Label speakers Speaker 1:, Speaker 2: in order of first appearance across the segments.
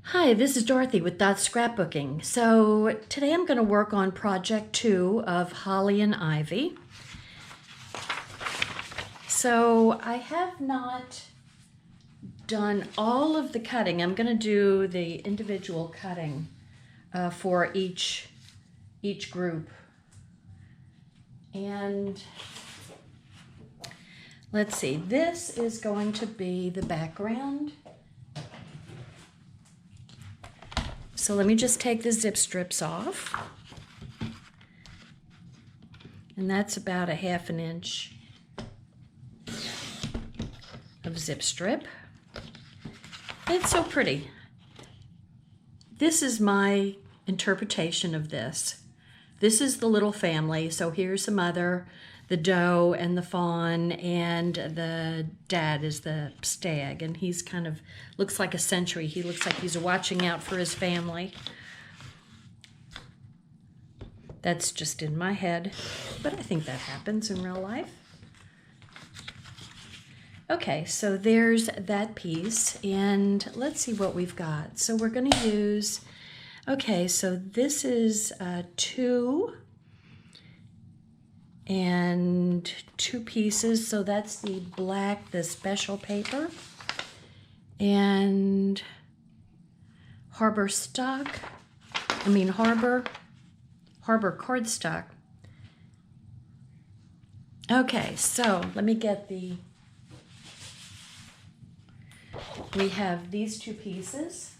Speaker 1: Hi, this is Dorothy with Scrapbooking. So today I'm going to work on project 2 of Holly and Ivy. So I have not done all of the cutting. I'm going to do the individual cutting for each group. And let's see, this is going to be the background. So let me just take the zip strips off. And that's about a 1/2 inch of zip strip. It's so pretty. This is my interpretation of this. This is the little family. So here's the mother, the doe, and the fawn, and the dad is the stag, and he's kind of looks like a sentry. He looks like he's watching out for his family. That's just in my head, but I think that happens in real life. Okay, so there's that piece, and let's see what we've got. So we're going to use, okay, so this is 2 and 2 pieces, so that's the black, the special paper, and Harbor cardstock. Okay, so let me get we have these 2 pieces.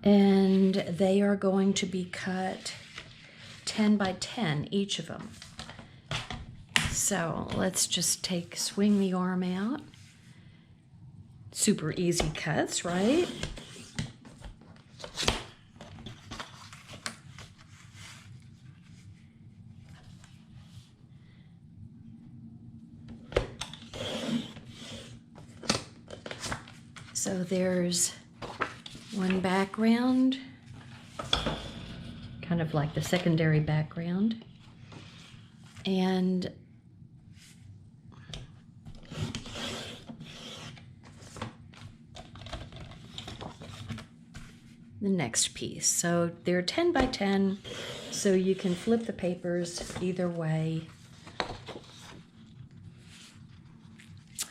Speaker 1: And they are going to be cut 10 by 10, each of them. So let's just swing the arm out. Super easy cuts, right? So there's one background, kind of like the secondary background, and the next piece. So they're 10 by 10, so you can flip the papers either way,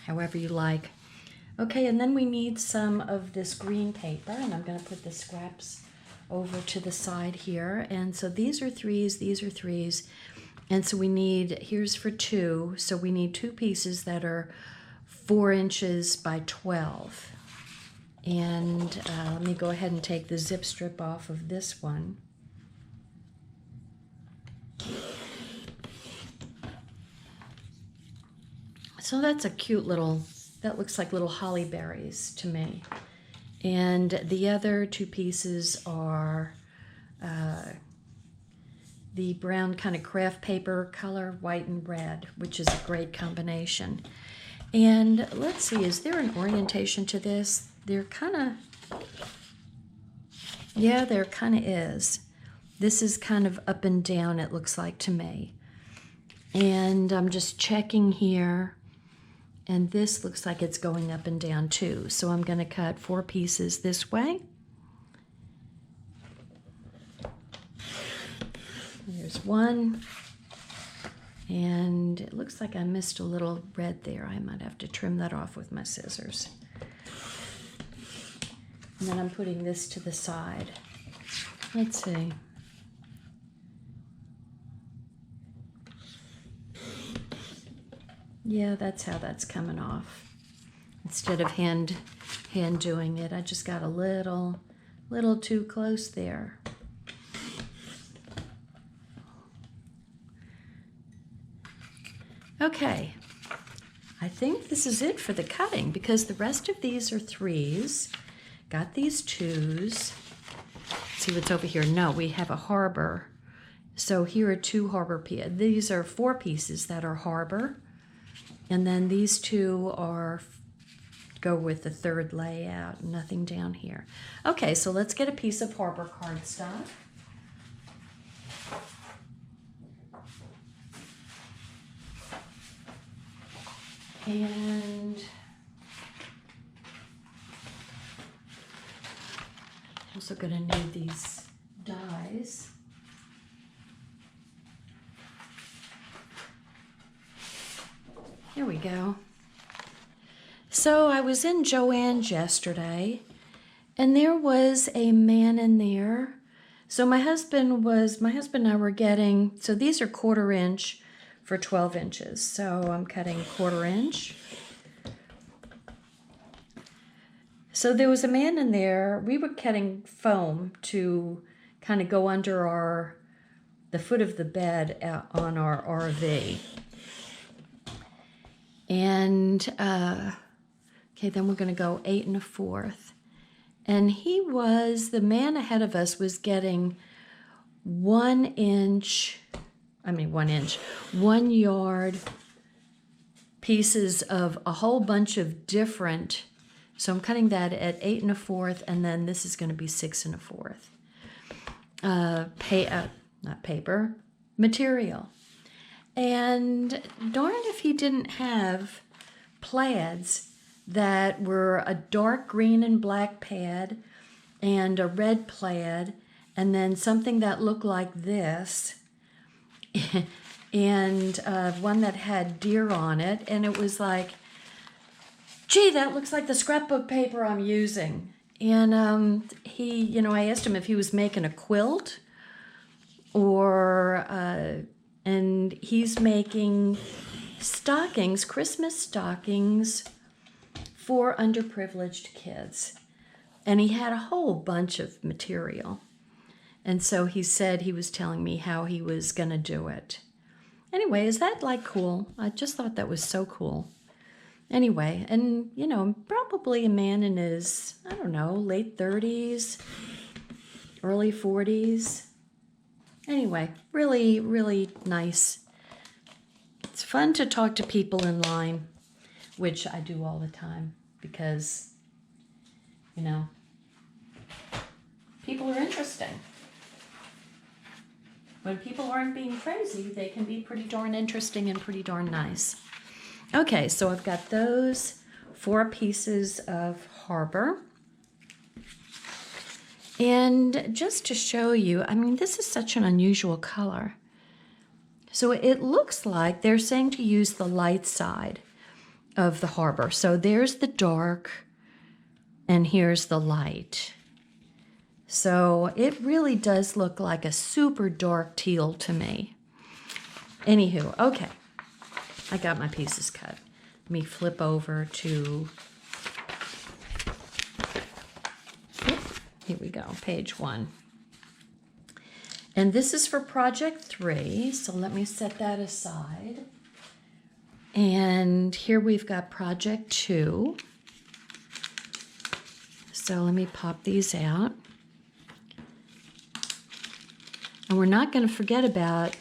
Speaker 1: however you like. Okay, and then we need some of this green paper, and I'm going to put the scraps over to the side here. And so these are 3s, these are 3s, and so we need, here's for 2, so we need 2 pieces that are 4 inches by 12. And let me go ahead and take the zip strip off of this one. So that's a cute little, that looks like little holly berries to me. And the other 2 pieces are the brown kind of craft paper color, white and red, which is a great combination. And let's see, is there an orientation to this? There kind of, yeah, there kind of is. This is kind of up and down, it looks like to me. And I'm just checking here. And this looks like it's going up and down too. So I'm going to cut 4 pieces this way. There's one. And it looks like I missed a little red there. I might have to trim that off with my scissors. And then I'm putting this to the side. Let's see. Yeah, that's how that's coming off. Instead of hand doing it, I just got a little too close there. Okay, I think this is it for the cutting because the rest of these are 3s. Got these 2s. See what's over here? No, we have a harbor. So here are 2 harbor pieces. These are 4 pieces that are harbor. And then these 2 go with the 3rd layout, nothing down here. Okay, so let's get a piece of harbor cardstock. And also going to need these dies. Here we go. So I was in Joann's yesterday, and there was a man in there. So my husband and I were getting, so these are 1/4 inch for 12 inches. So I'm cutting 1/4 inch. So there was a man in there. We were cutting foam to kind of go under the foot of the bed on our RV. And, okay, then we're going to go 8 1/4. And the man ahead of us was getting 1 yard pieces of a whole bunch of different. So I'm cutting that at 8 1/4, and then this is going to be 6 1/4. Not paper, material. And darned if he didn't have plaids that were a dark green and black pad and a red plaid, and then something that looked like this, and one that had deer on it. And it was like, gee, that looks like the scrapbook paper I'm using. And I asked him if he was making a quilt and he's making stockings, Christmas stockings for underprivileged kids. And he had a whole bunch of material. And so he said he was telling me how he was going to do it. Anyway, is that like cool? I just thought that was so cool. Anyway, and probably a man in his, I don't know, late 30s, early 40s. Anyway, really, really nice. It's fun to talk to people in line, which I do all the time because, people are interesting. When people aren't being crazy, they can be pretty darn interesting and pretty darn nice. Okay, so I've got those 4 pieces of Harbor. And just to show you, this is such an unusual color. So it looks like they're saying to use the light side of the Harbor. So there's the dark, and here's the light. So it really does look like a super dark teal to me. Anywho, okay. I got my pieces cut. Let me flip over to, here we go, page 1. And this is for project 3, so let me set that aside. And here we've got project 2. So let me pop these out. And we're not going to forget about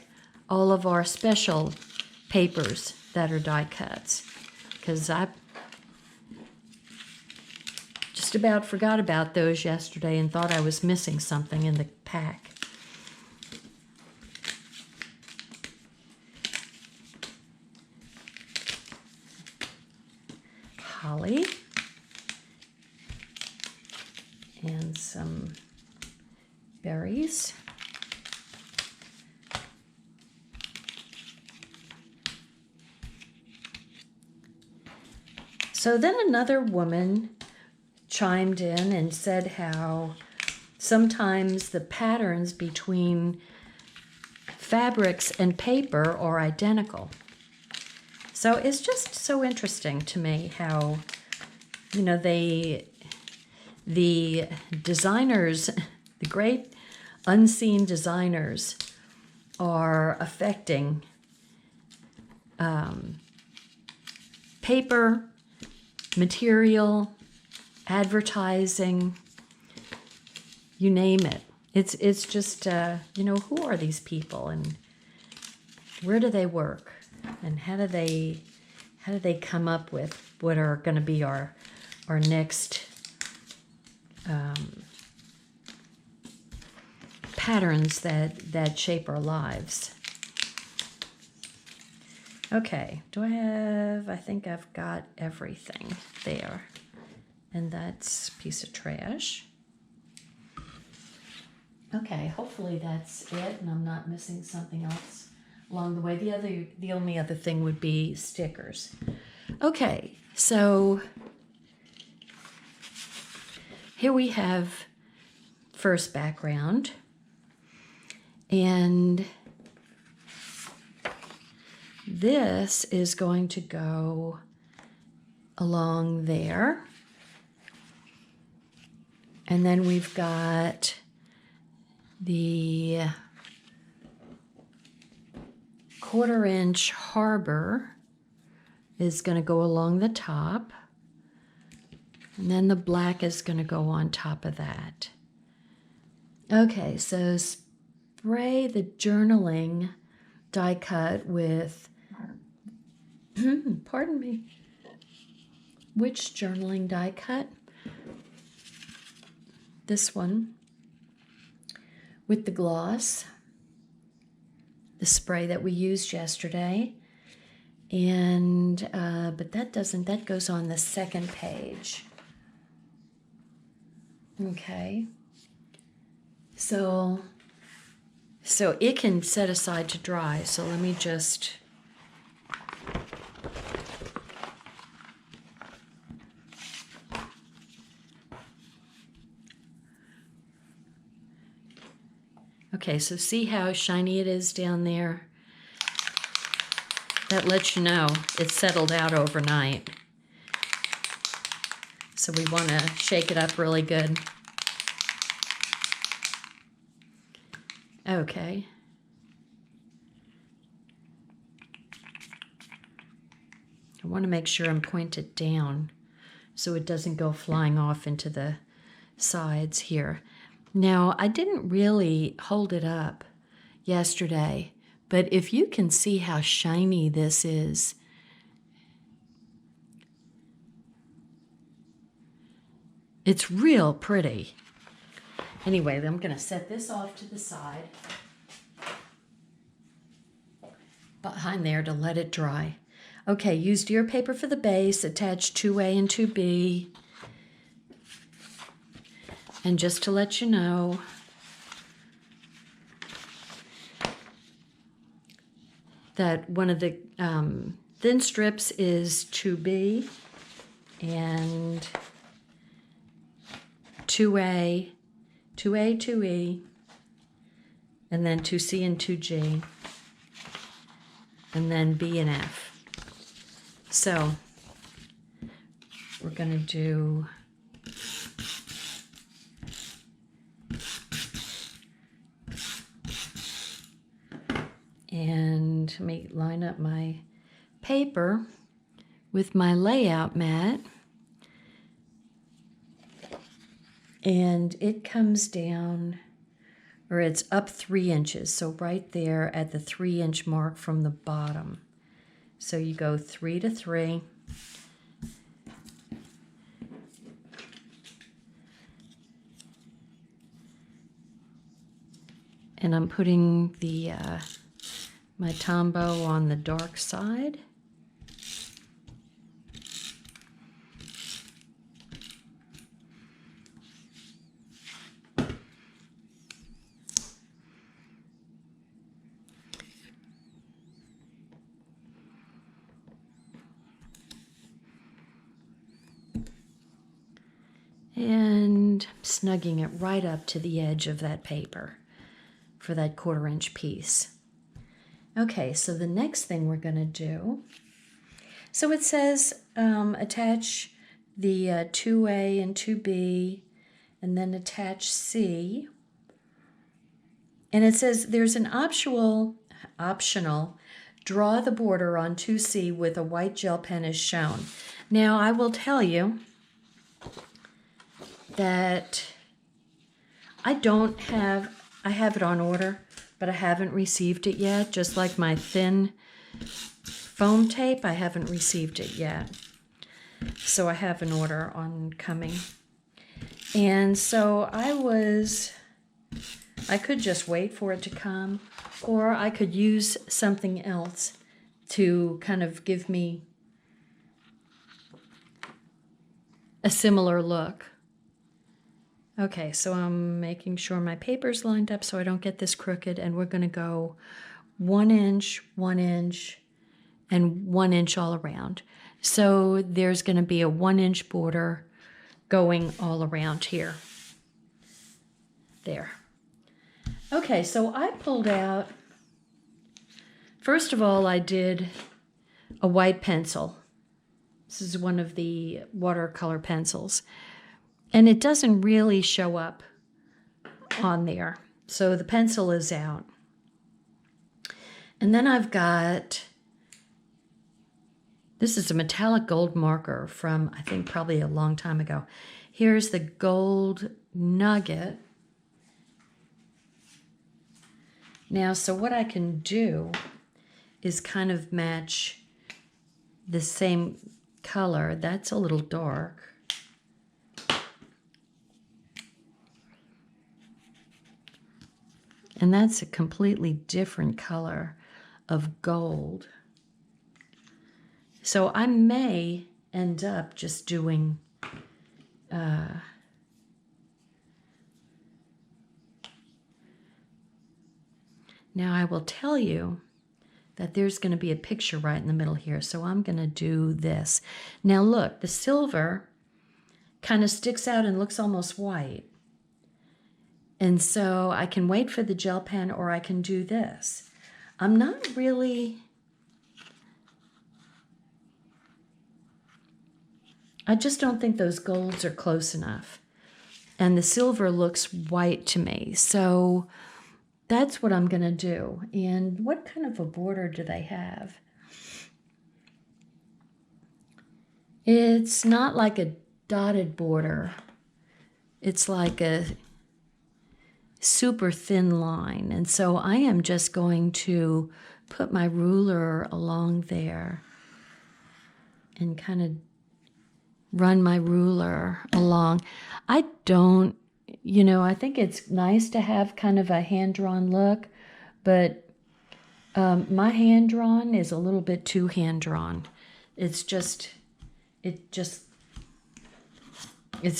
Speaker 1: all of our special papers that are die cuts, because I just about forgot about those yesterday and thought I was missing something in the pack. Holly and some berries. So then another woman chimed in and said how sometimes the patterns between fabrics and paper are identical. So it's just so interesting to me how, the designers, the great unseen designers, are affecting paper, material, advertising, you name it. It's just, who are these people and where do they work and how do they come up with what are going to be our next patterns that shape our lives. Okay, I think I've got everything there. And that's a piece of trash. Okay, hopefully that's it and I'm not missing something else along the way. The only other thing would be stickers. Okay, so here we have first background, and this is going to go along there. And then we've got the 1/4-inch harbor is going to go along the top. And then the black is going to go on top of that. Okay, so spray the journaling die cut with, pardon me, which journaling die cut? This one with the gloss, the spray that we used yesterday. And, but that goes on the second page. Okay. So it can set aside to dry. So let me just, okay, so see how shiny it is down there? That lets you know it's settled out overnight. So we want to shake it up really good. Okay. I want to make sure I'm pointed down so it doesn't go flying off into the sides here. Now, I didn't really hold it up yesterday, but if you can see how shiny this is, it's real pretty. Anyway, I'm going to set this off to the side behind there to let it dry. Okay, use deer paper for the base, attach 2A and 2B. And just to let you know, that one of the thin strips is 2B and 2A, 2E, and then 2C and 2G, and then B and F. So we're going to do and let me line up my paper with my layout mat, and it comes down, or it's up 3 inches, so right there at the 3-inch mark from the bottom. So you go 3 to 3. And I'm putting the my Tombow on the dark side. And snugging it right up to the edge of that paper for that 1/4-inch piece. Okay, so the next thing we're going to do, so it says attach the 2A and 2B, and then attach C. And it says there's an optional draw the border on 2C with a white gel pen as shown. Now I will tell you that I have it on order, but I haven't received it yet. Just like my thin foam tape, I haven't received it yet. So I have an order on coming. And so I could just wait for it to come, or I could use something else to kind of give me a similar look. Okay, so I'm making sure my paper's lined up so I don't get this crooked, and we're going to go 1 inch, 1 inch, and 1 inch all around. So there's going to be a 1 inch border going all around here. There. Okay, so I pulled out, first of all, I did a white pencil. This is one of the watercolor pencils. And it doesn't really show up on there. So the pencil is out. And then I've got, this is a metallic gold marker from, I think, probably a long time ago. Here's the gold nugget. Now, so what I can do is kind of match the same color. That's a little dark. And that's a completely different color of gold. So I may end up just doing now I will tell you that there's going to be a picture right in the middle here. So I'm going to do this. Now look, the silver kind of sticks out and looks almost white. And so I can wait for the gel pen, or I can do this. I'm not really, I just don't think those golds are close enough. And the silver looks white to me. So that's what I'm going to do. And what kind of a border do they have? It's not like a dotted border. It's like a super thin line. And so I am just going to put my ruler along there and kind of run my ruler along. I don't, you know, I think it's nice to have kind of a hand-drawn look, but my hand-drawn is a little bit too hand-drawn. It's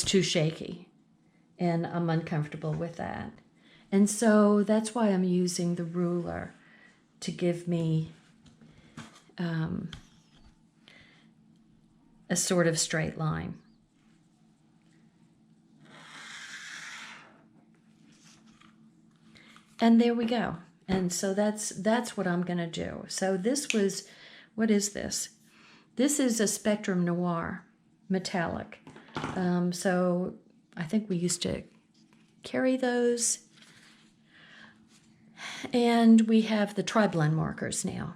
Speaker 1: too shaky, and I'm uncomfortable with that. And so that's why I'm using the ruler to give me a sort of straight line. And there we go. And so that's what I'm going to do. So this was, what is this? This is a Spectrum Noir metallic. So I think we used to carry those. And we have the tri-blend markers now.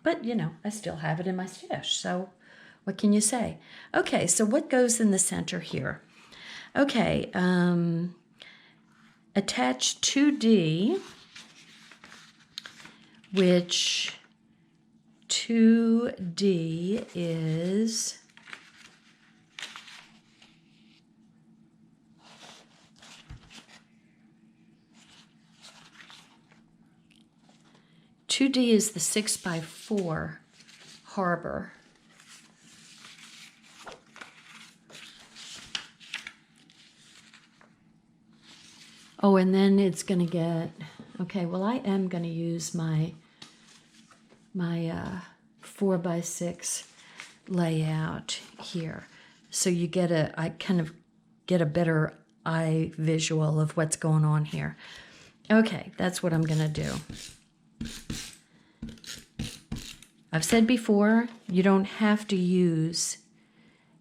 Speaker 1: But, you know, I still have it in my stash. So what can you say? Okay, so what goes in the center here? Okay, attach 2D, which 2D is 2D is the 6x4 harbor. Oh, and then it's going to get, okay, well, I am going to use my 4x6 layout here. So you get I kind of get a better eye visual of what's going on here. Okay, that's what I'm going to do. I've said before, you don't have to use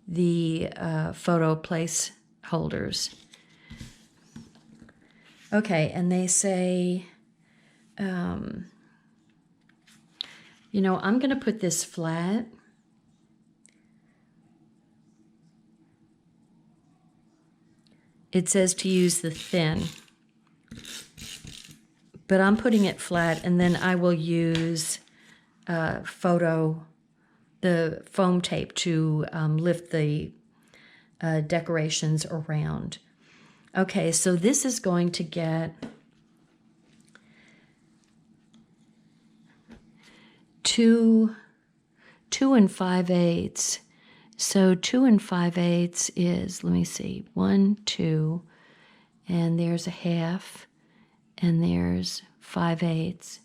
Speaker 1: the photo place holders. Okay, and they say, you know, I'm going to put this flat. It says to use the thin, but I'm putting it flat, and then I will use the foam tape to lift the decorations around. Okay, so this is going to get 2 5/8. So 2 5/8 is, let me see, 1, 2, and there's a half, and there's 5/8.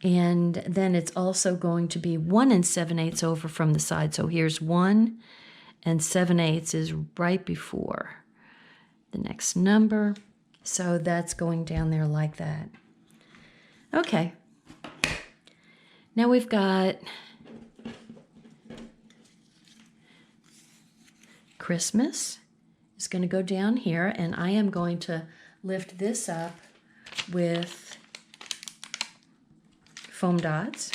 Speaker 1: And then it's also going to be 1 7/8 over from the side. So here's 1 7/8 is right before the next number. So that's going down there like that. Okay. Now we've got Christmas is going to go down here, and I am going to lift this up with foam dots.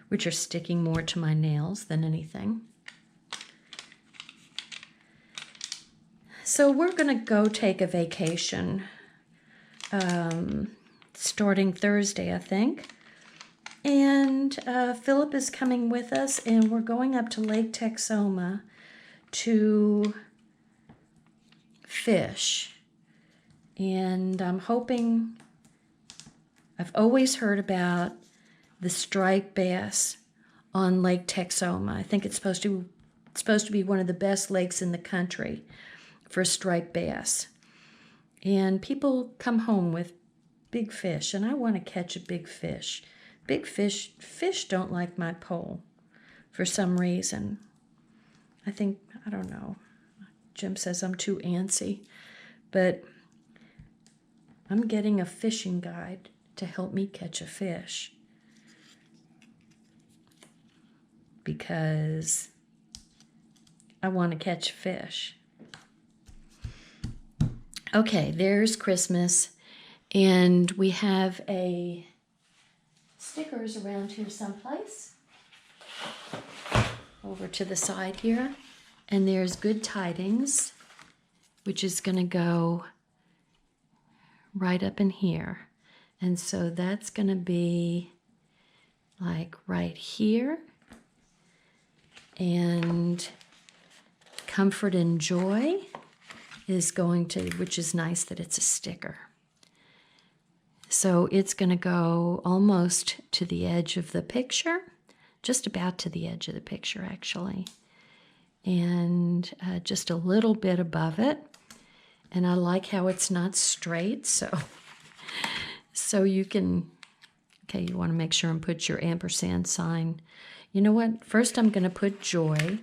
Speaker 1: Which are sticking more to my nails than anything. So we're going to go take a vacation starting Thursday, I think. And Philip is coming with us, and we're going up to Lake Texoma to fish. And I'm hoping, I've always heard about the striped bass on Lake Texoma. I think it's supposed to be one of the best lakes in the country for striped bass. And people come home with big fish, and I want to catch a big fish. Big fish don't like my pole for some reason. I don't know. Jim says I'm too antsy, but I'm getting a fishing guide to help me catch a fish. Because I want to catch fish. Okay, there's Christmas, and we have stickers around here someplace. Over to the side here, and there's Good Tidings, which is going to go right up in here. And so that's going to be like right here. And Comfort and Joy is going to, which is nice that it's a sticker. So it's going to go almost to the edge of the picture, just about to the edge of the picture actually, and just a little bit above it. And I like how it's not straight, so you can, okay, you want to make sure and put your ampersand sign. You know what? First I'm going to put Joy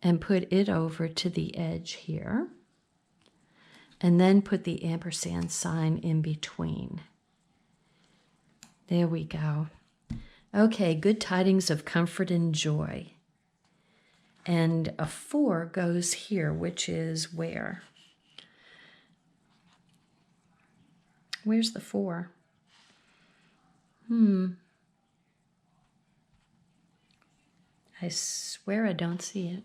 Speaker 1: and put it over to the edge here. And then put the ampersand sign in between. There we go. Okay, Good Tidings of Comfort and Joy. And a 4 goes here, which is where? Where's the 4? I swear I don't see it.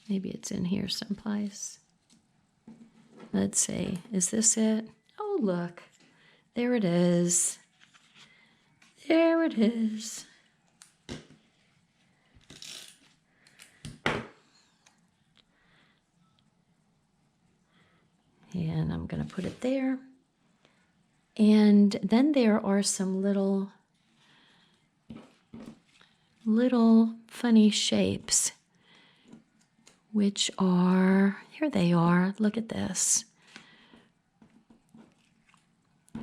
Speaker 1: Maybe it's in here someplace. Let's see. Is this it? Oh, look. There it is. There it is. And I'm going to put it there. And then there are some little funny shapes, which are, here they are. Look at this.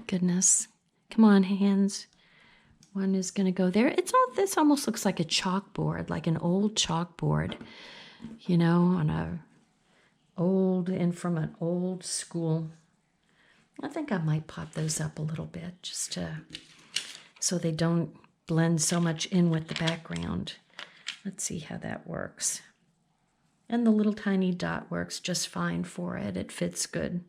Speaker 1: Goodness. Come on, hands. One is going to go there. This almost looks like a chalkboard, like an old chalkboard, you know, from an old school. I think I might pop those up a little bit just so they don't blend so much in with the background. Let's see how that works. And the little tiny dot works just fine for it. It fits good.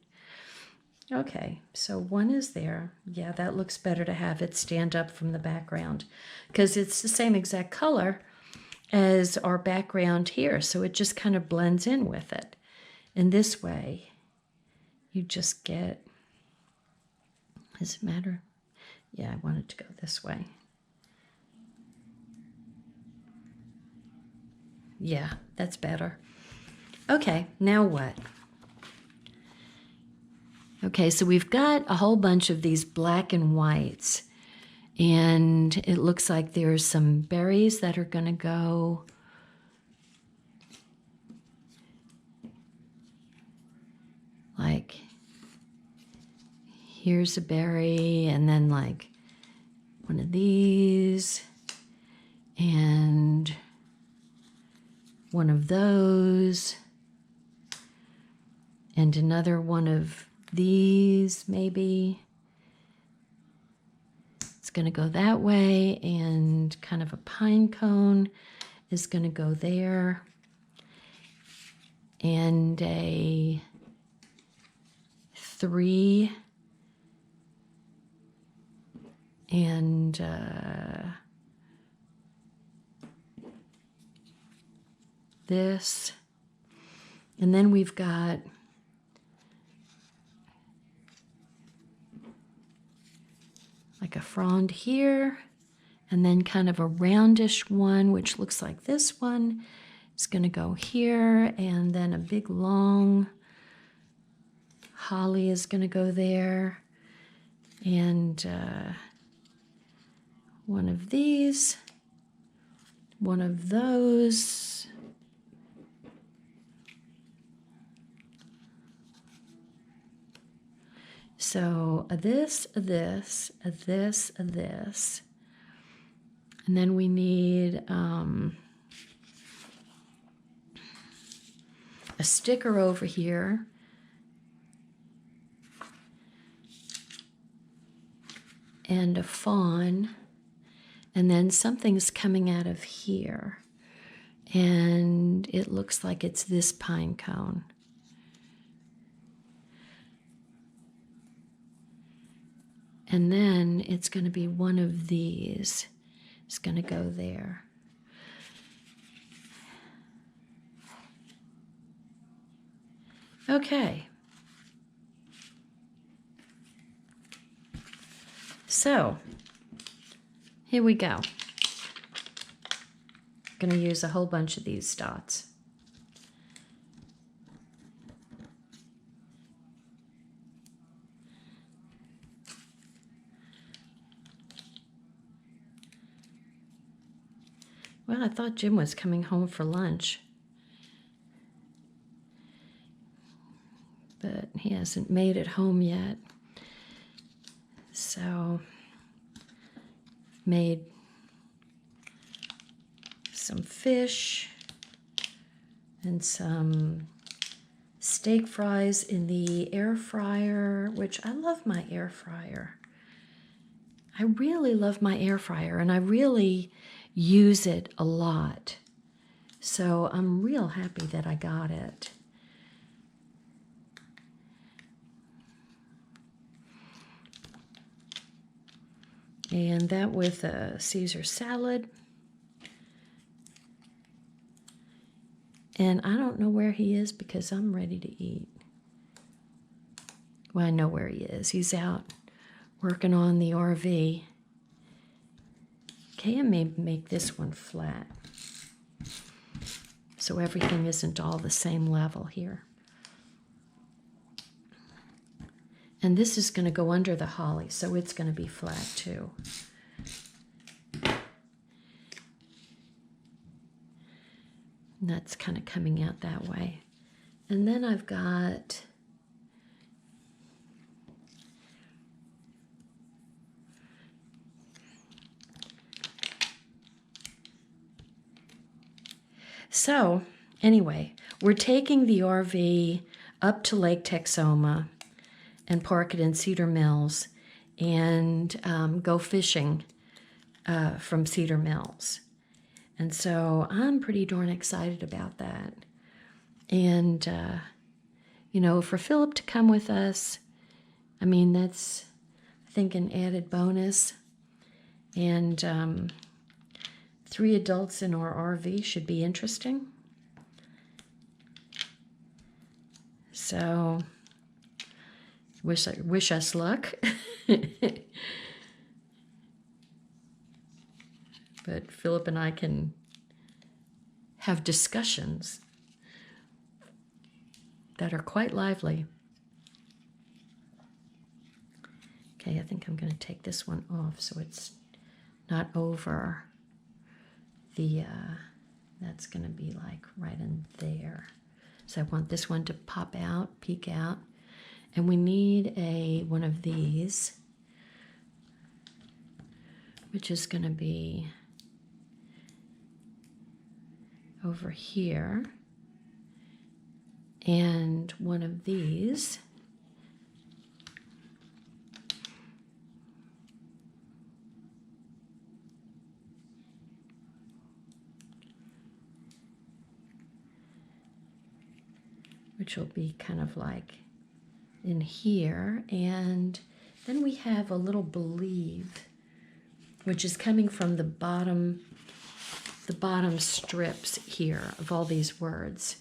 Speaker 1: Okay, so one is there. Yeah, that looks better to have it stand up from the background because it's the same exact color as our background here, so it just kind of blends in with it. And this way, you just get, does it matter? Yeah, I want it to go this way. Yeah, that's better. Okay, now what? Okay, so we've got a whole bunch of these black and whites. And it looks like there's some berries that are going to go like, here's a berry, and then like one of these, and one of those, and another one of these maybe. It's going to go that way, and kind of a pine cone is going to go there, and a 3, and this, and then we've got like a frond here, and then kind of a roundish one, which looks like this one. It's going to go here, and then a big long holly is going to go there, and one of these, one of those, so this, this, this, this, and then we need a sticker over here, and a fawn, and then something's coming out of here, and it looks like it's this pine cone. And then it's going to be one of these. It's going to go there. Okay. So, here we go. I'm going to use a whole bunch of these dots. Well, I thought Jim was coming home for lunch, but he hasn't made it home yet. So, made some fish and some steak fries in the air fryer, which I love my air fryer. I really love my air fryer, and I really use it a lot. So I'm real happy that I got it. And that with a Caesar salad. And I don't know where he is because I'm ready to eat. Well, I know where he is. He's out working on the RV. Okay, I may make this one flat so everything isn't all the same level here. And this is going to go under the holly, so it's going to be flat too. And that's kind of coming out that way. And then I've got so anyway, we're taking the RV up to Lake Texoma and park it in Cedar Mills and go fishing from Cedar Mills. And so I'm pretty darn excited about that. And, you know, for Philip to come with us, I mean, that's, I think, an added bonus. And 3 adults in our RV should be interesting. So, wish us luck. But Philip and I can have discussions that are quite lively. Okay, I think I'm going to take this one off so it's not over the, that's going to be like right in there. So I want this one to pop out, peek out. And we need one of these, which is going to be over here. And one of these. Which will be kind of like in here. And then we have a little believe, which is coming from the bottom strips here of all these words.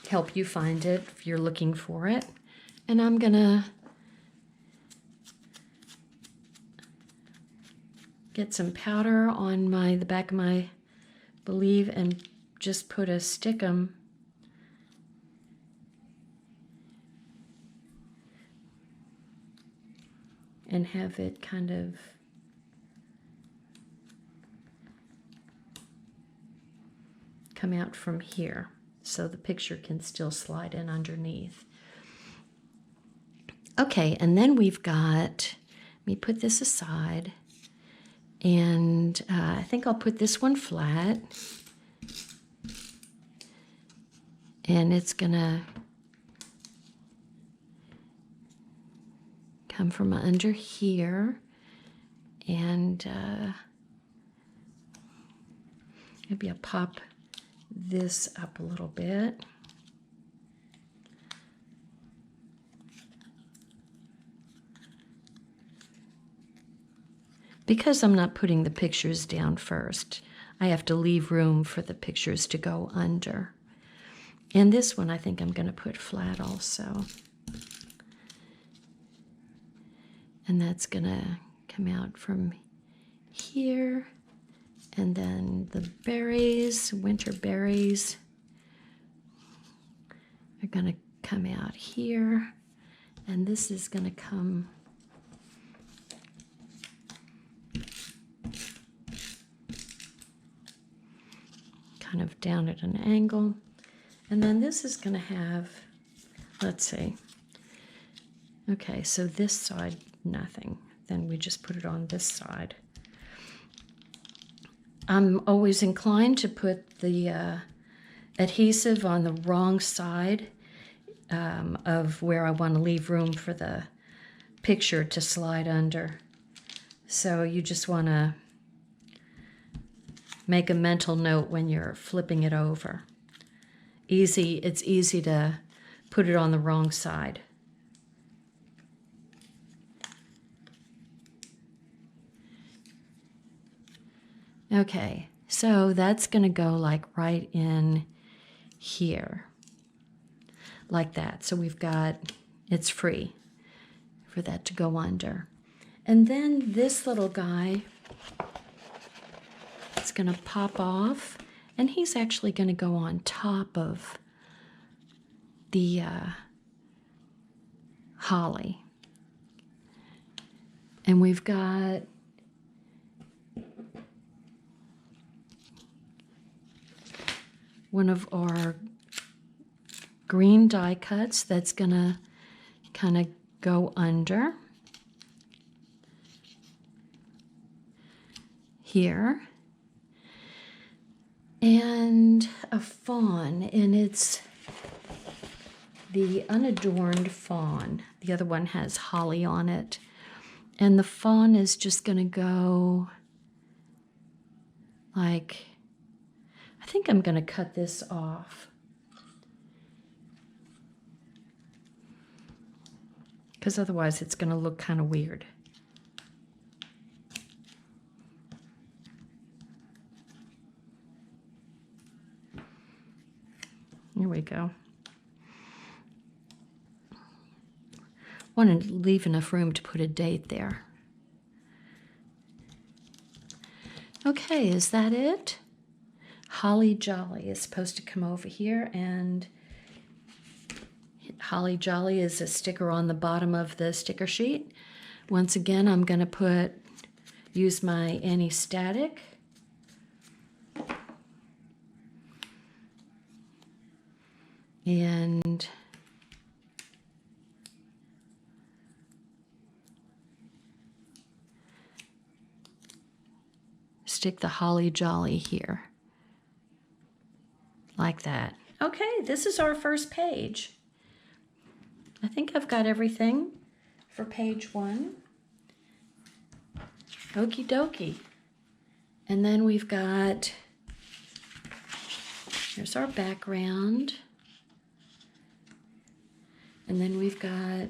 Speaker 1: Help you find it if you're looking for it. And I'm gonna get some powder on the back of my believe and just put a stickum and have it kind of come out from here so the picture can still slide in underneath. Okay, and then we've got, let me put this aside, and I think I'll put this one flat. And it's gonna come from under here, and maybe I'll pop this up a little bit. Because I'm not putting the pictures down first, I have to leave room for the pictures to go under. And this one I think I'm going to put flat also. And that's going to come out from here. And then the berries, winter berries, are going to come out here. And this is going to come kind of down at an angle. And then this is going to have, let's see. Okay, so this side, nothing. Then we just put it on this side. I'm always inclined to put the adhesive on the wrong side of where I want to leave room for the picture to slide under. So you just want to make a mental note when you're flipping it over. It's easy to put it on the wrong side. Okay, so that's going to go like right in here, like that. So we've got, it's free for that to go under. And then this little guy, it's going to pop off, and he's actually going to go on top of the holly. And we've got one of our green die cuts that's going to kind of go under here. And a fawn, and it's the unadorned fawn. The other one has holly on it. And the fawn is just going to go like, I think I'm going to cut this off. Because otherwise it's going to look kind of weird. Here we go. Want to leave enough room to put a date there. Okay, is that it? Holly Jolly is supposed to come over here, and Holly Jolly is a sticker on the bottom of the sticker sheet. Once again, I'm going to use my anti-static. And stick the holly jolly here. Like that. Okay, this is our first page. I think I've got everything for page 1. Okie dokie. And then we've got, here's our background. And then we've got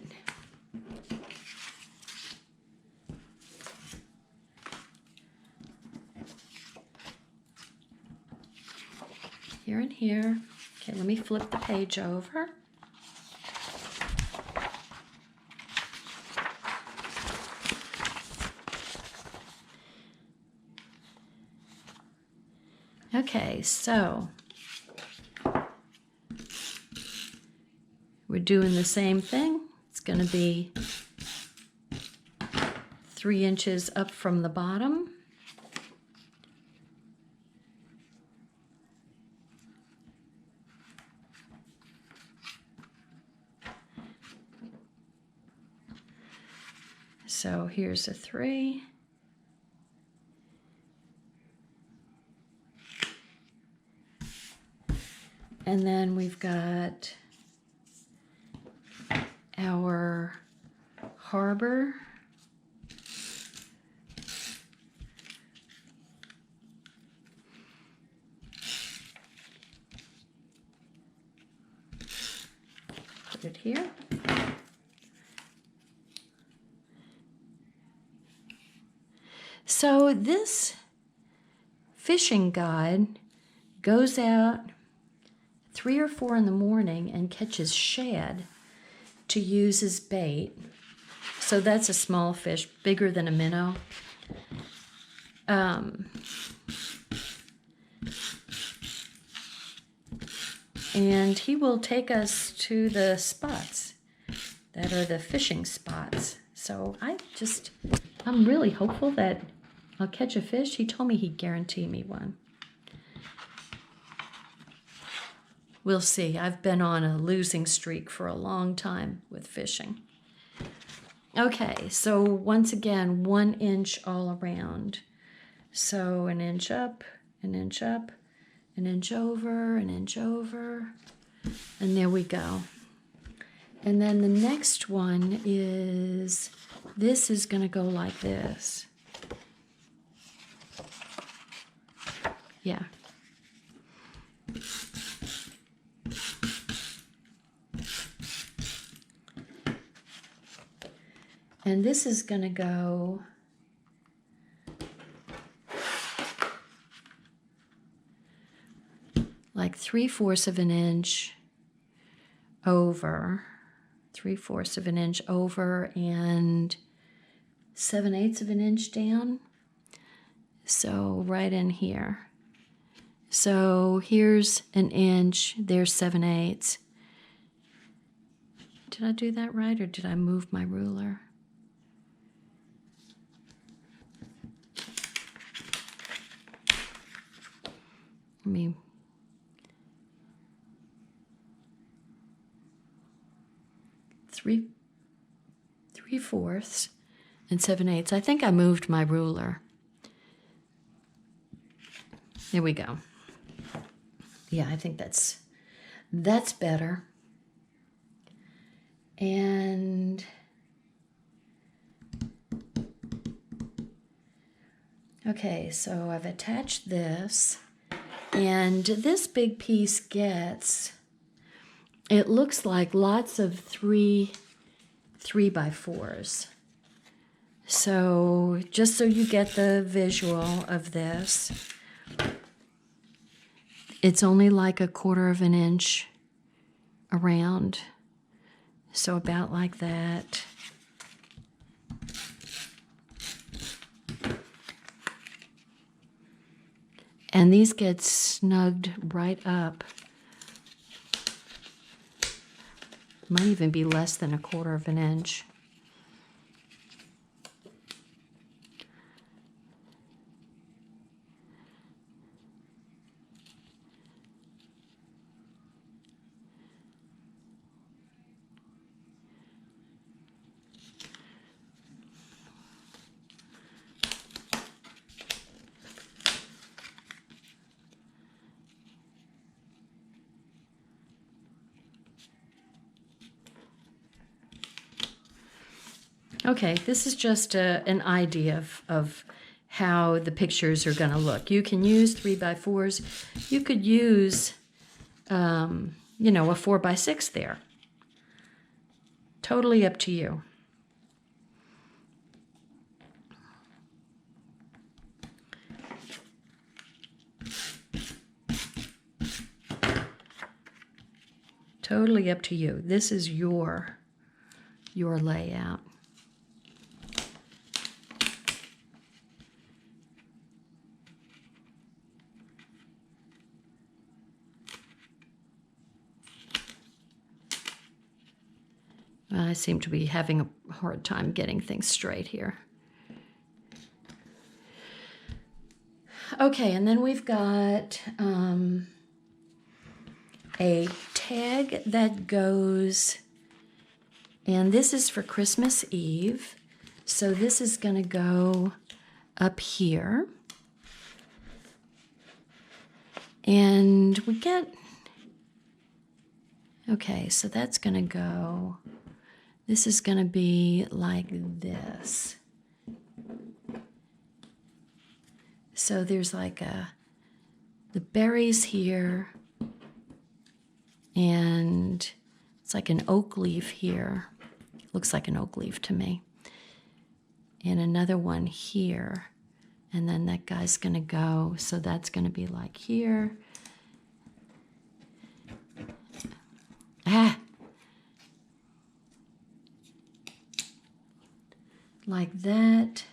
Speaker 1: here and here. Okay, let me flip the page over. Okay, so we're doing the same thing. It's going to be 3 inches up from the bottom. So here's a 3. And then we've got our harbor. Put it here. So this fishing guide goes out 3 or 4 in the morning and catches shad to use as bait. So that's a small fish, bigger than a minnow. And he will take us to the spots that are the fishing spots. So I'm really hopeful that I'll catch a fish. He told me he'd guarantee me one. We'll see. I've been on a losing streak for a long time with fishing. Okay, so once again, 1 inch all around. So 1 inch up, 1 inch up, 1 inch over, 1 inch over, and there we go. And then the next one is, this is going to go like this. Yeah. And this is going to go like 3/4 of an inch over, 3/4 of an inch over, and 7/8 of an inch down. So right in here. So here's 1 inch, there's 7/8. Did I do that right, or did I move my ruler? I mean, three-fourths and 7/8. I think I moved my ruler. There we go. Yeah, I think that's better. And okay, so I've attached this, and this big piece gets, it looks like lots of 3x4s. So just so you get the visual of this, it's only like 1/4 of an inch around. So about like that. And these get snugged right up. Might even be less than 1/4 of an inch. Okay, this is just an idea of how the pictures are going to look. You can use 3x4s. You could use, you know, a 4x6 there. Totally up to you. Totally up to you. This is your layout. I seem to be having a hard time getting things straight here. Okay, and then we've got a tag that goes, and this is for Christmas Eve. So this is going to go up here. And we get, okay, so that's going to go, this is going to be like this. So there's like the berries here, and it's like an oak leaf here. Looks like an oak leaf to me. And another one here. And then that guy's going to go, so that's going to be like here. Like that.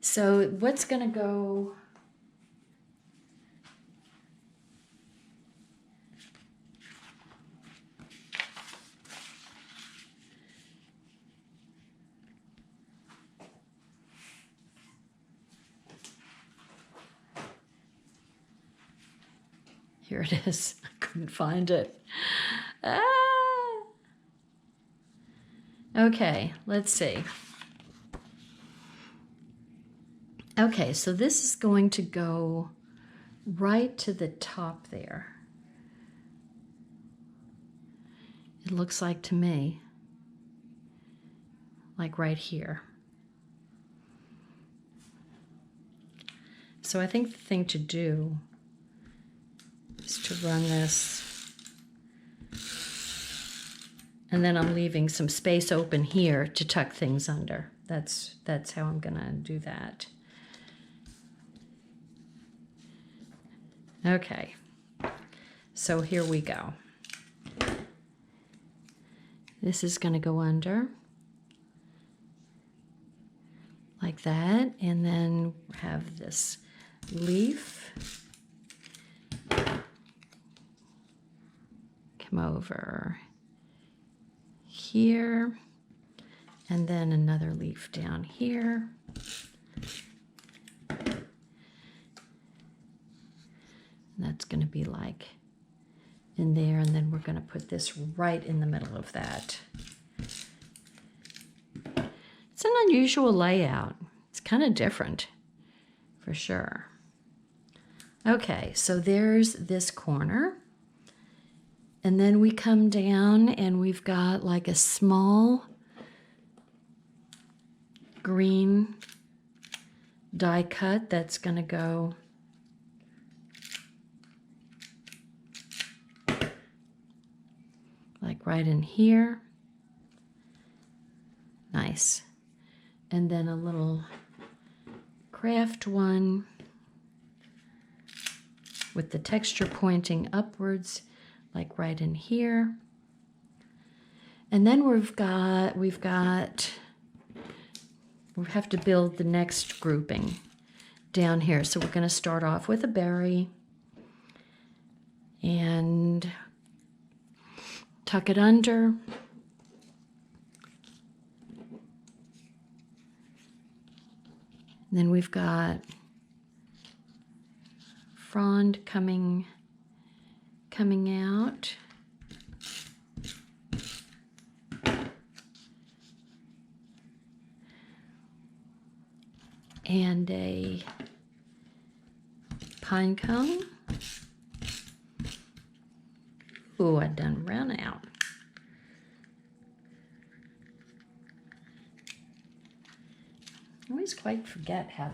Speaker 1: So what's going to go... Here it is. I couldn't find it. Okay, let's see. Okay, so this is going to go right to the top there. It looks like to me, like right here. So I think the thing to do is to run this, and then I'm leaving some space open here to tuck things under. That's how I'm gonna do that. Okay, so here we go. This is gonna go under like that, and then have this leaf come over here, and then another leaf down here. And that's going to be like in there, and then we're going to put this right in the middle of that. It's an unusual layout. It's kind of different, for sure. Okay, so there's this corner. And then we come down and we've got like a small green die cut that's going to go like right in here. Nice. And then a little craft one with the texture pointing upwards, like right in here. And then we have to build the next grouping down here. So we're going to start off with a berry and tuck it under. And then we've got frond coming out. And a pine cone. Ooh, I done ran out. I always quite forget how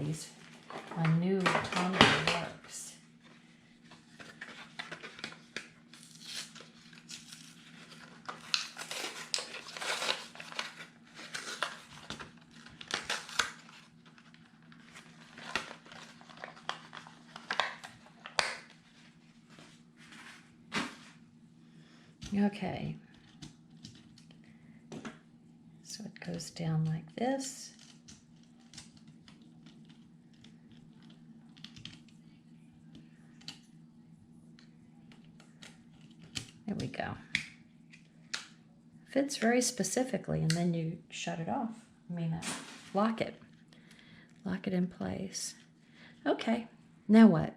Speaker 1: my new tumbler works. Okay, so it goes down like this. There we go. Fits very specifically, and then you shut it off. Lock it. Lock it in place. Okay, now what?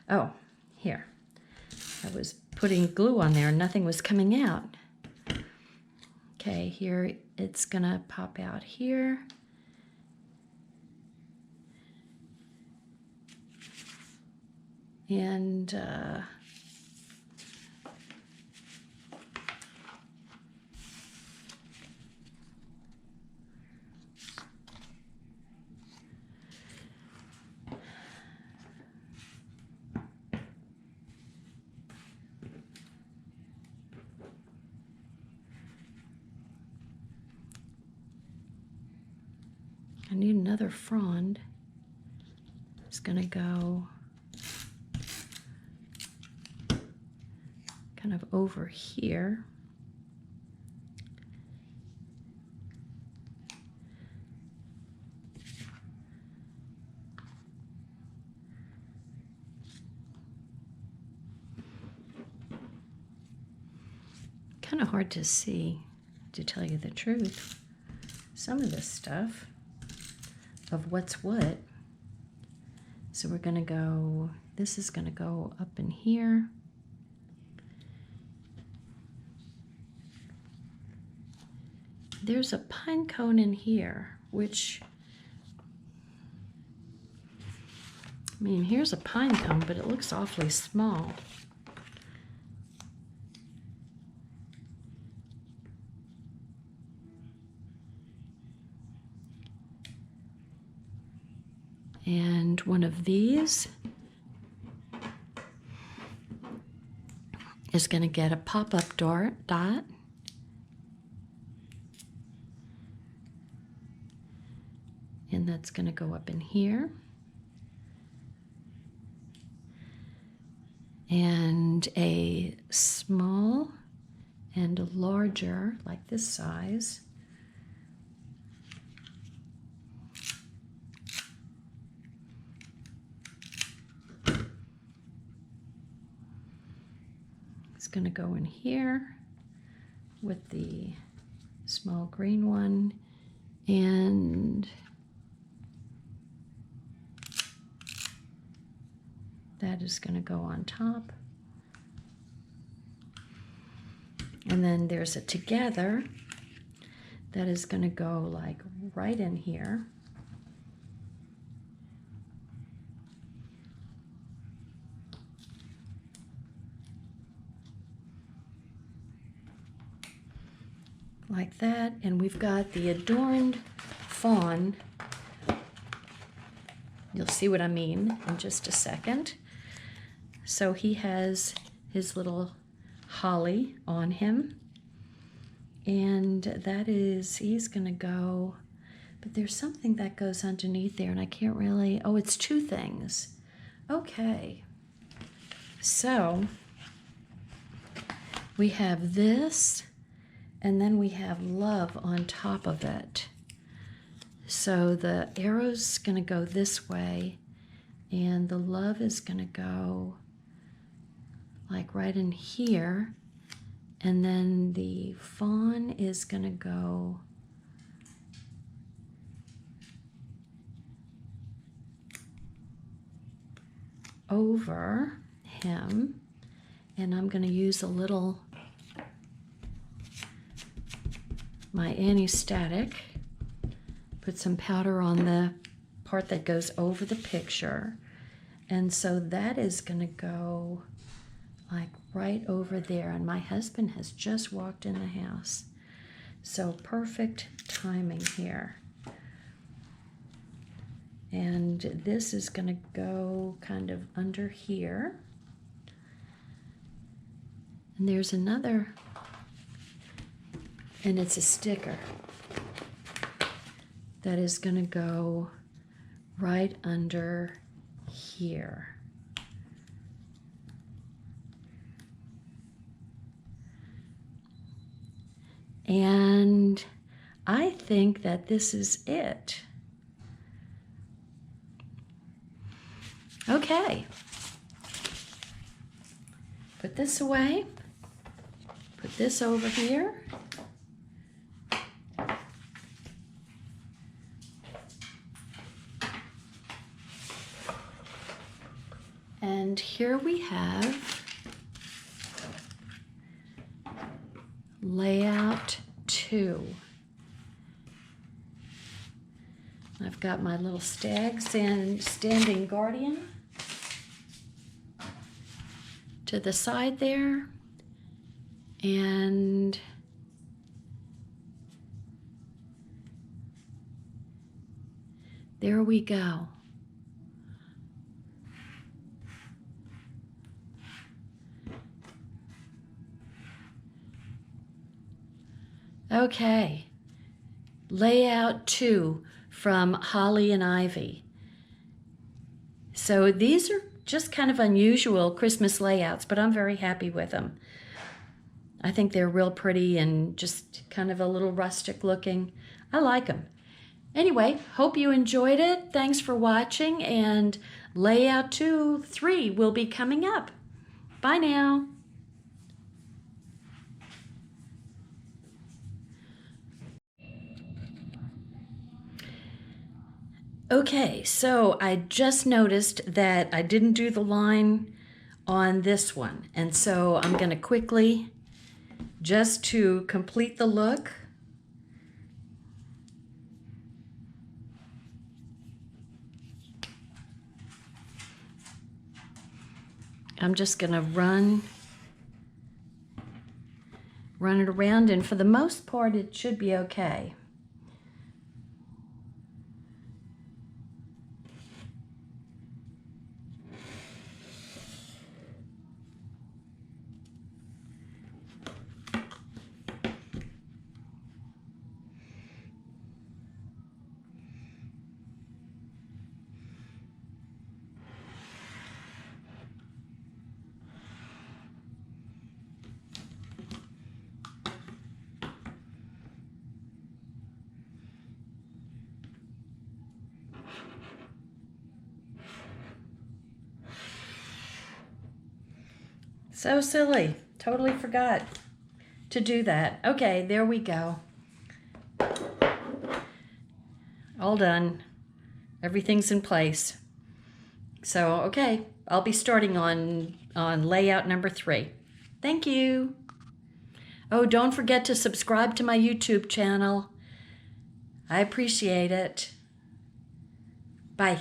Speaker 1: Oh, here. I was putting glue on there and nothing was coming out. Okay, here it's gonna pop out here. And I need another frond. It's gonna go kind of over here. Kind of hard to see, to tell you the truth, some of this stuff of what's what. So we're gonna go, this is gonna go up in here. There's a pine cone in here, which, here's a pine cone, but it looks awfully small. And one of these is going to get a pop-up dot. And that's going to go up in here. And a small and a larger, like this size. It's going to go in here with the small green one, and that is going to go on top. And then there's a together that is going to go like right in here. Like that, and we've got the adorned fawn. You'll see what I mean in just a second. So he has his little holly on him, and that is, he's gonna go, but there's something that goes underneath there and I can't really, oh, it's two things. Okay, so we have this, and then we have love on top of it. So the arrow's gonna go this way, and the love is gonna go like right in here, and then the fawn is gonna go over him, and I'm gonna use a little, my anti-static, put some powder on the part that goes over the picture, and so that is gonna go like right over there. And my husband has just walked in the house. So perfect timing here. And this is going to go kind of under here. And there's another, and it's a sticker that is going to go right under here. And I think that this is it. Okay. Put this away. Put this over here. And here we have layout 2. I've got my little stags and standing guardian to the side there, and there we go. Okay, layout 2 from Holly and Ivy. So these are just kind of unusual Christmas layouts, but I'm very happy with them. I think they're real pretty and just kind of a little rustic looking. I like them. Anyway, hope you enjoyed it. Thanks for watching, and layout 3 will be coming up. Bye now. Okay, so I just noticed that I didn't do the line on this one, and so I'm going to quickly, just to complete the look, I'm just going to run it around, and for the most part it should be okay. So silly. Totally forgot to do that. Okay, there we go. All done. Everything's in place. So, okay, I'll be starting on layout number 3. Thank you. Oh, don't forget to subscribe to my YouTube channel. I appreciate it. Bye.